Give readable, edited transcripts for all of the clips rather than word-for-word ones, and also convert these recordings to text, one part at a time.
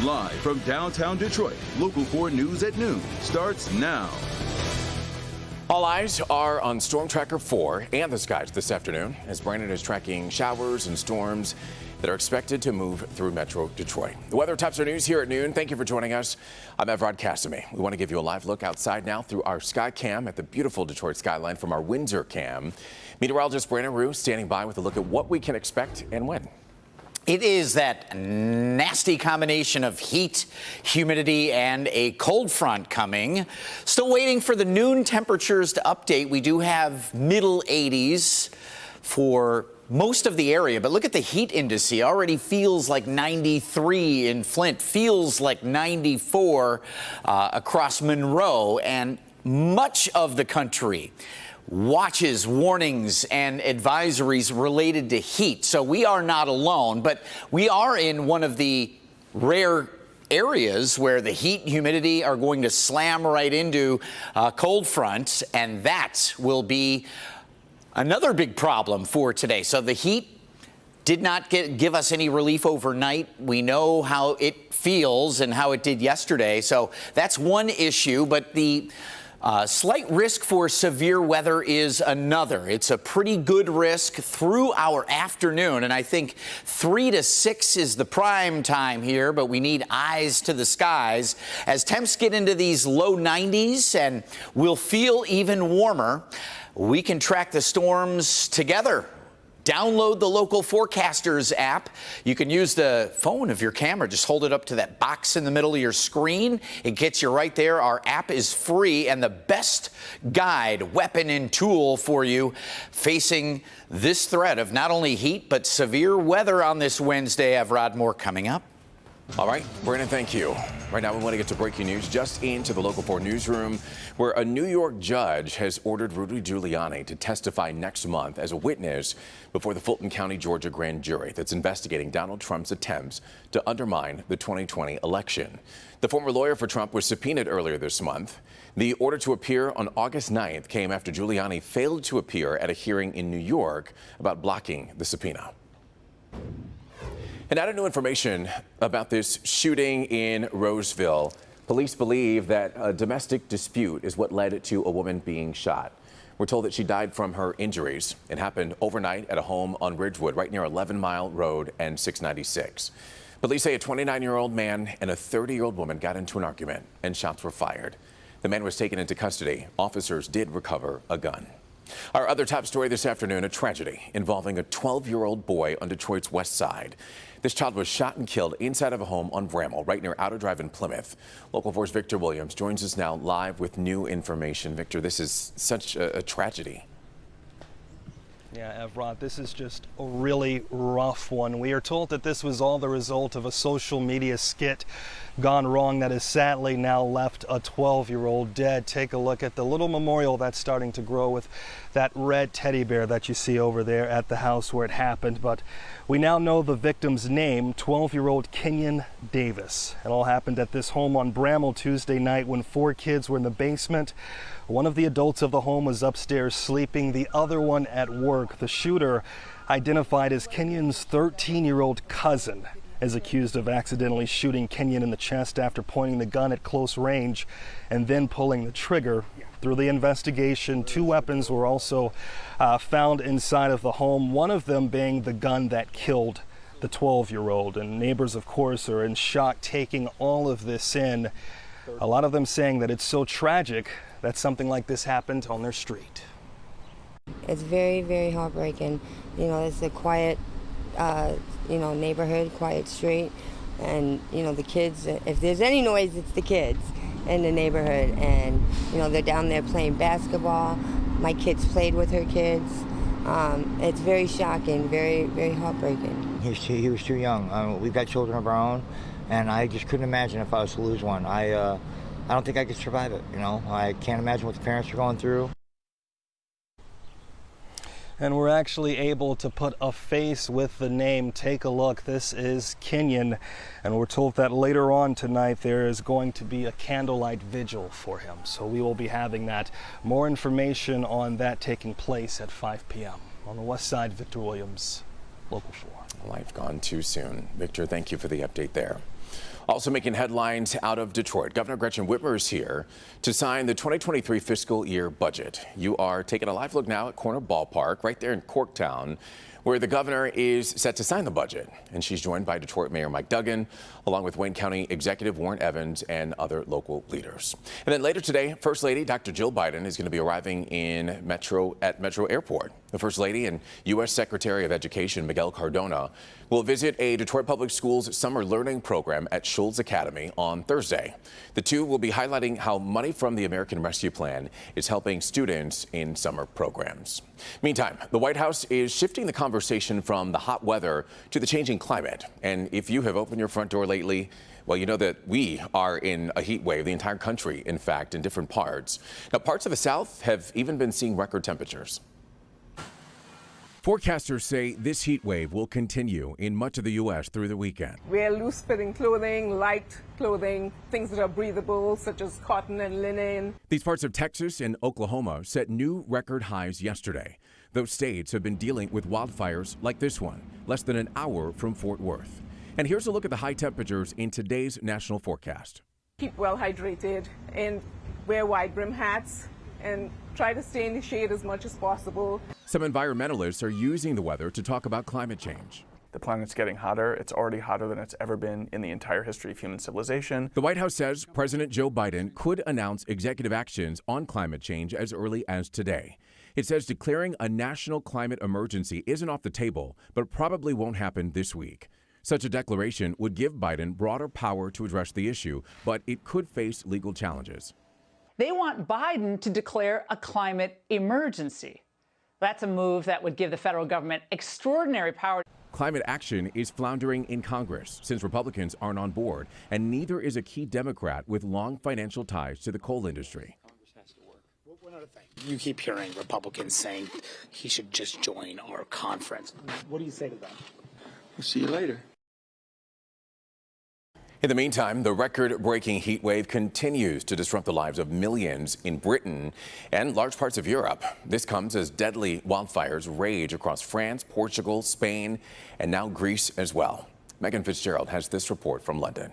Live from downtown Detroit, Local 4 News at noon starts now. All eyes are on Storm Tracker 4 and the skies this afternoon as Brandon is tracking showers and storms that are expected to move through Metro Detroit. The weather tops our news here at noon. Thank you for joining us. I'm Evrod Cassimy. We want to give you a live look outside now through our sky cam at the beautiful Detroit skyline from our Windsor cam. Meteorologist Brandon Rue standing by with a look at what we can expect and when. It is that nasty combination of heat, humidity, and a cold front coming. Still waiting for the noon temperatures to update. We do have middle 80s for most of the area, but look at the heat index. Already feels like 93 in Flint, feels like 94 across Monroe, and much of the country. Watches, warnings, and advisories related to heat. So we are not alone, but we are in one of the rare areas where the heat and humidity are going to slam right into cold fronts, and that will be another big problem for today. So the heat did not give us any relief overnight. We know how it feels and how it did yesterday. So that's one issue, but the slight risk for severe weather is another. It's a pretty good risk through our afternoon, and I think 3 to 6 is the prime time here, but we need eyes to the skies as temps get into these low 90s and we'll feel even warmer. We can track the storms together. Download the Local Forecasters app. You can use the phone of your camera. Just hold it up to that box in the middle of your screen. It gets you right there. Our app is free and the best guide, weapon, and tool for you facing this threat of not only heat, but severe weather on this Wednesday. Evrod, more coming up. All right, Brandon, thank you. Right now, we want to get to breaking news just into the Local 4 newsroom, where a New York judge has ordered Rudy Giuliani to testify next month as a witness before the Fulton County, Georgia grand jury that's investigating Donald Trump's attempts to undermine the 2020 election. The former lawyer for Trump was subpoenaed earlier this month. The order to appear on August 9th came after Giuliani failed to appear at a hearing in New York about blocking the subpoena. And out of new information about this shooting in Roseville, police believe that a domestic dispute is what led to a woman being shot. We're told that she died from her injuries. It happened overnight at a home on Ridgewood, right near 11 Mile Road and 696. Police say a 29-year-old man and a 30-year-old woman got into an argument and shots were fired. The man was taken into custody. Officers did recover a gun. Our other top story this afternoon, a tragedy involving a 12-year-old boy on Detroit's west side. This child was shot and killed inside of a home on Bramall, right near Outer Drive in Plymouth. Local 4's Victor Williams joins us now live with new information. Victor, this is such a tragedy. Yeah, Evrod, this is just a really rough one. We are told that this was all the result of a social media skit gone wrong that has sadly now left a 12-year-old dead. Take a look at the little memorial that's starting to grow with that red teddy bear that you see over there at the house where it happened. But we now know the victim's name, 12-year-old Kenyon Davis. It all happened at this home on Bramall Tuesday night when 4 kids were in the basement. One of the adults of the home was upstairs sleeping, the other one at work. The shooter, identified as Kenyon's 13-year-old cousin, is accused of accidentally shooting Kenyon in the chest after pointing the gun at close range and then pulling the trigger. Through the investigation, 2 weapons were also found inside of the home, one of them being the gun that killed the 12-year-old. And neighbors, of course, are in shock taking all of this in. A lot of them saying that it's so tragic that something like this happened on their street. It's very, very heartbreaking. You know, it's a quiet, neighborhood, quiet street. And, the kids, if there's any noise, it's the kids in the neighborhood. And, they're down there playing basketball. My kids played with her kids. It's very shocking, very, very heartbreaking. He was too young. We've got children of our own, and I just couldn't imagine if I was to lose one. I don't think I could survive it, I can't imagine what the parents are going through. And we're actually able to put a face with the name. Take a look. This is Kenyon. And we're told that later on tonight there is going to be a candlelight vigil for him. So we will be having that. More information on that taking place at 5 p.m. On the west side, Victor Williams, Local 4. Life gone too soon. Victor, thank you for the update there. Also making headlines out of Detroit, Governor Gretchen Whitmer is here to sign the 2023 fiscal year budget. You are taking a live look now at Corner Ballpark right there in Corktown, where the governor is set to sign the budget. And she's joined by Detroit Mayor Mike Duggan, along with Wayne County Executive Warren Evans and other local leaders. And then later today, First Lady Dr. Jill Biden is going to be arriving at Metro Airport. The First Lady and U.S. Secretary of Education Miguel Cardona will visit a Detroit Public Schools summer learning program at Schulz Academy on Thursday. The two will be highlighting how money from the American Rescue Plan is helping students in summer programs. Meantime, the White House is shifting the conversation from the hot weather to the changing climate. And if you have opened your front door lately, well, you know that we are in a heat wave, the entire country, in fact, in different parts. Now, parts of the South have even been seeing record temperatures. Forecasters say this heat wave will continue in much of the U.S. through the weekend. Wear loose-fitting clothing, light clothing, things that are breathable, such as cotton and linen. These parts of Texas and Oklahoma set new record highs yesterday. Those states have been dealing with wildfires like this one, less than an hour from Fort Worth. And here's a look at the high temperatures in today's national forecast. Keep well hydrated and wear wide brim hats and try to stay in the shade as much as possible. Some environmentalists are using the weather to talk about climate change. The planet's getting hotter. It's already hotter than it's ever been in the entire history of human civilization. The White House says President Joe Biden could announce executive actions on climate change as early as today. It says declaring a national climate emergency isn't off the table, but probably won't happen this week. Such a declaration would give Biden broader power to address the issue, but it could face legal challenges. They want Biden to declare a climate emergency. That's a move that would give the federal government extraordinary power. Climate action is floundering in Congress since Republicans aren't on board, and neither is a key Democrat with long financial ties to the coal industry. You keep hearing Republicans saying he should just join our conference. What do you say to that? We'll see you later. In the meantime, the record-breaking heat wave continues to disrupt the lives of millions in Britain and large parts of Europe. This comes as deadly wildfires rage across France, Portugal, Spain, and now Greece as well. Megan Fitzgerald has this report from London.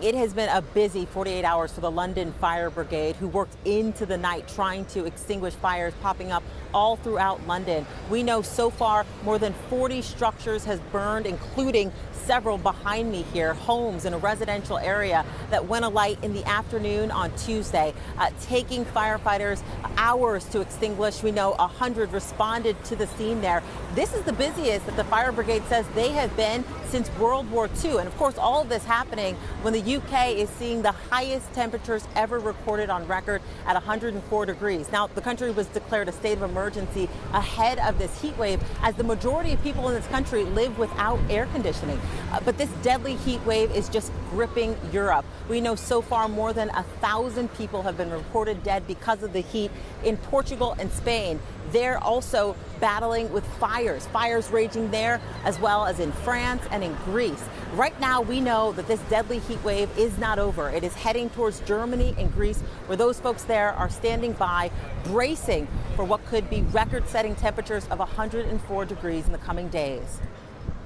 It has been a busy 48 hours for the London Fire Brigade, who worked into the night trying to extinguish fires popping up all throughout London. We know so far more than 40 structures has burned, including several behind me here, homes in a residential area that went alight in the afternoon on Tuesday, taking firefighters hours to extinguish. We know 100 responded to the scene there. This is the busiest that the fire brigade says they have been since World War II. And of course, all of this happening when the UK is seeing the highest temperatures ever recorded on record at 104 degrees. Now, the country was declared a state of emergency ahead of this heat wave, as the majority of people in this country live without air conditioning. But this deadly heat wave is just gripping Europe. We know so far more than 1,000 people have been reported dead because of the heat in Portugal and Spain. They're also battling with fires raging there, as well as in France and in Greece. Right now, we know that this deadly heat wave is not over. It is heading towards Germany and Greece, where those folks there are standing by, bracing for what could be record-setting temperatures of 104 degrees in the coming days.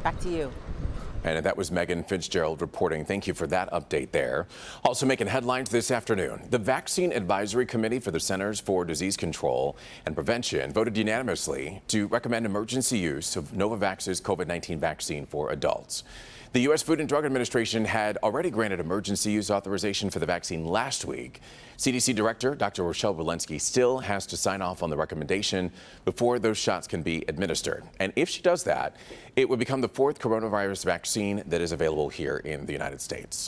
Back to you. And that was Megan Fitzgerald reporting. Thank you for that update there. Also making headlines this afternoon, the Vaccine Advisory Committee for the Centers for Disease Control and Prevention voted unanimously to recommend emergency use of Novavax's COVID-19 vaccine for adults. The U.S. Food and Drug Administration had already granted emergency use authorization for the vaccine last week. CDC Director Dr. Rochelle Walensky still has to sign off on the recommendation before those shots can be administered. And if she does that, it would become the fourth coronavirus vaccine that is available here in the United States.